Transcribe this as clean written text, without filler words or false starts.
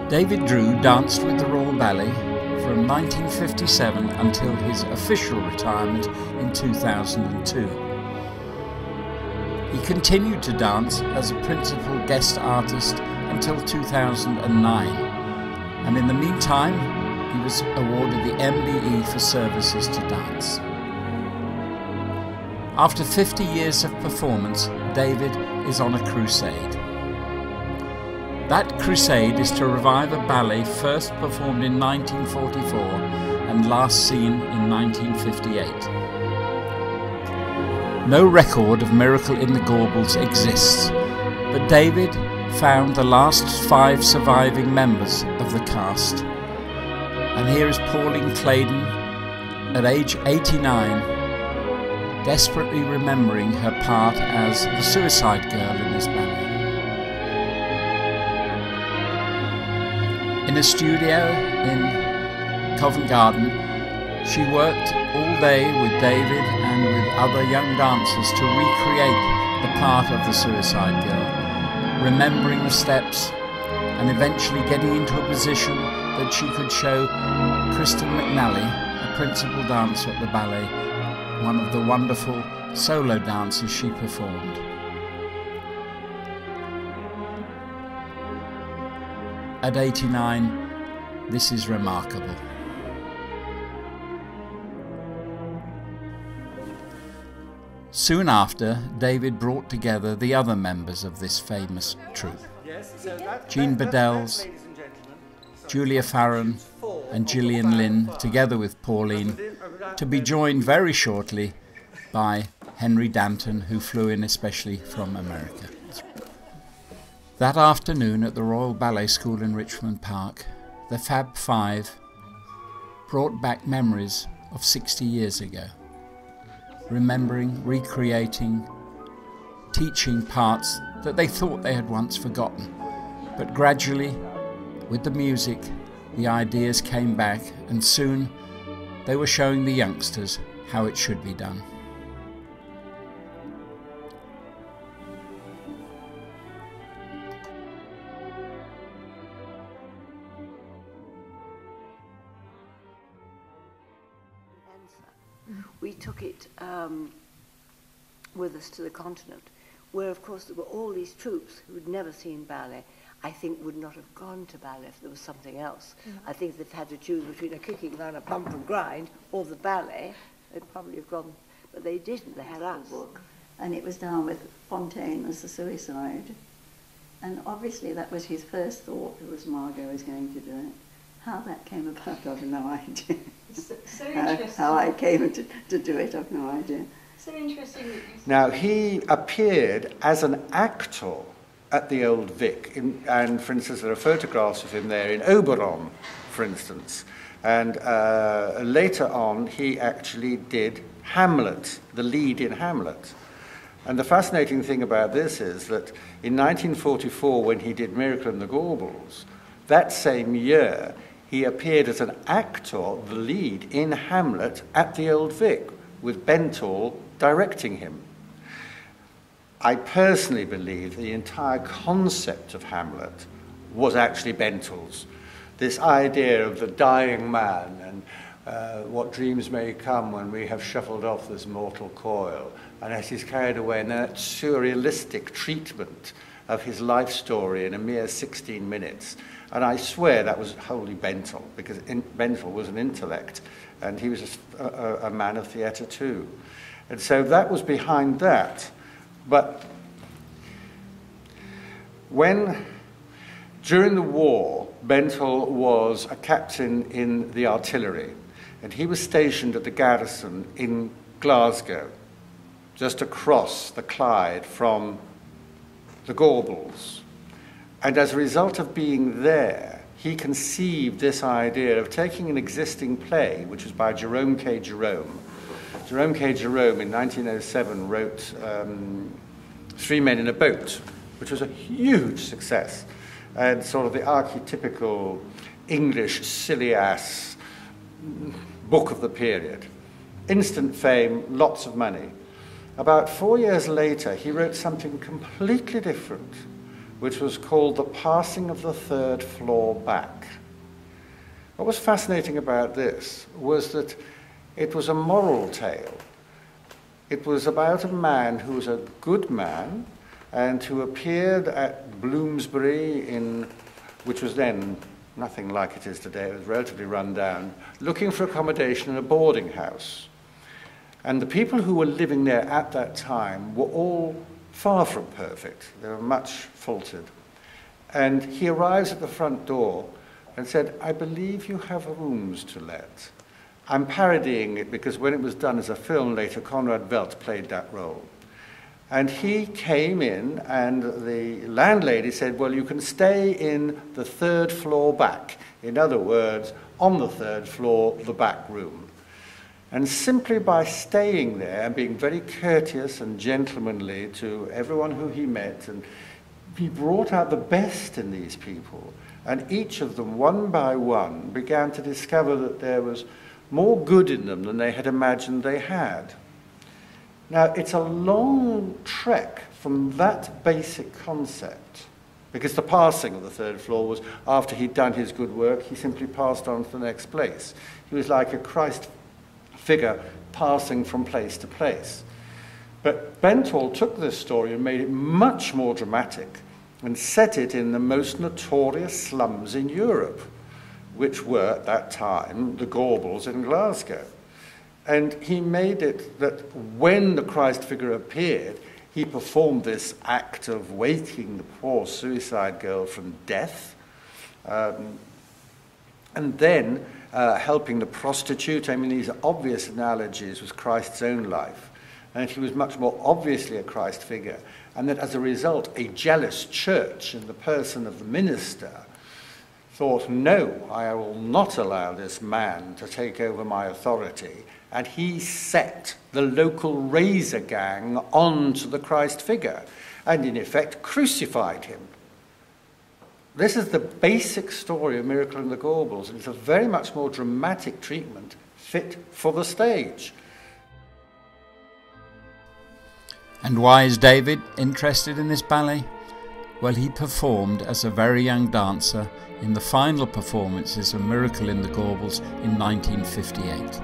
David Drew danced with the Royal Ballet from 1957 until his official retirement in 2002. He continued to dance as a principal guest artist until 2009, and in the meantime he was awarded the MBE for services to dance. After 50 years of performance, David is on a crusade. That crusade is to revive a ballet first performed in 1944 and last seen in 1958. No record of Miracle in the Gorbals exists, but David found the last 5 surviving members of the cast. And here is Pauline Claydon, at age 89, desperately remembering her part as the suicide girl in this ballet. In a studio in Covent Garden, she worked all day with David and with other young dancers to recreate the part of the suicide girl, remembering the steps and eventually getting into a position that she could show Kristen McNally, a principal dancer at the ballet, one of the wonderful solo dances she performed. At 89, this is remarkable. Soon after, David brought together the other members of this famous troupe, Jean Bedels, Julia Farron and Gillian Lynn, together with Pauline, to be joined very shortly by Henry Danton, who flew in especially from America. That afternoon at the Royal Ballet School in Richmond Park, the Fab Five brought back memories of 60 years ago, remembering, recreating, teaching parts that they thought they had once forgotten. But gradually, with the music, the ideas came back, and soon they were showing the youngsters how it should be done. We took it with us to the continent, where of course there were all these troupes who had never seen ballet. I think would not have gone to ballet if there was something else. I think they've had to choose between a kicking down a pump and grind or the ballet. They'd probably have gone, but they didn't. They had us. Book, and it was done with Fontaine as the suicide. And obviously that was his first thought, was Margot was going to do it. How that came about, I've no idea. So interesting. How I came to do it, I've no idea. So interesting that you... Now, he appeared as an actor at the Old Vic, and for instance, there are photographs of him there in Oberon, for instance. And later on, he actually did Hamlet, the lead in Hamlet. And the fascinating thing about this is that in 1944, when he did Miracle in the Gorbals, that same year, he appeared as an actor, the lead, in Hamlet at the Old Vic, with Bentall directing him. I personally believe the entire concept of Hamlet was actually Bentall's. This idea of the dying man and what dreams may come when we have shuffled off this mortal coil, and as he's carried away, and that surrealistic treatment of his life story in a mere 16 minutes. And I swear that was wholly Bentall, because Bentall was an intellect, and he was a man of theatre too. And so that was behind that. But when, during the war, Bentall was a captain in the artillery, and he was stationed at the garrison in Glasgow, just across the Clyde from the Gorbals. And as a result of being there, he conceived this idea of taking an existing play, which was by Jerome K. Jerome. Jerome K. Jerome in 1907 wrote Three Men in a Boat, which was a huge success, and sort of the archetypical English silly-ass book of the period. Instant fame, lots of money. About 4 years later, he wrote something completely different, which was called The Passing of the Third Floor Back. What was fascinating about this was that it was a moral tale. It was about a man who was a good man and who appeared at Bloomsbury, which was then nothing like it is today, it was relatively run down, looking for accommodation in a boarding house. And the people who were living there at that time were all far from perfect. They were much faulted. And he arrives at the front door and said, "I believe you have rooms to let." I'm parodying it because when it was done as a film later, Conrad Veidt played that role. And he came in and the landlady said, "Well, you can stay in the third floor back." In other words, on the third floor, the back room. And simply by staying there and being very courteous and gentlemanly to everyone who he met, and he brought out the best in these people. And each of them, one by one, began to discover that there was more good in them than they had imagined they had. Now, it's a long trek from that basic concept, because the passing of the third floor was after he'd done his good work, he simply passed on to the next place. He was like a Christ figure passing from place to place. But Benthall took this story and made it much more dramatic and set it in the most notorious slums in Europe, which were at that time the Gorbals in Glasgow. And he made it that when the Christ figure appeared, he performed this act of waking the poor suicide girl from death, and then helping the prostitute. I mean, these are obvious analogies with Christ's own life. And he was much more obviously a Christ figure. And that as a result, a jealous church in the person of the minister thought, "No, I will not allow this man to take over my authority." And he set the local razor gang onto the Christ figure and in effect crucified him. This is the basic story of Miracle in the Gorbals, and it's a very much more dramatic treatment fit for the stage. And why is David interested in this ballet? Well, he performed as a very young dancer in the final performances of Miracle in the Gorbals in 1958.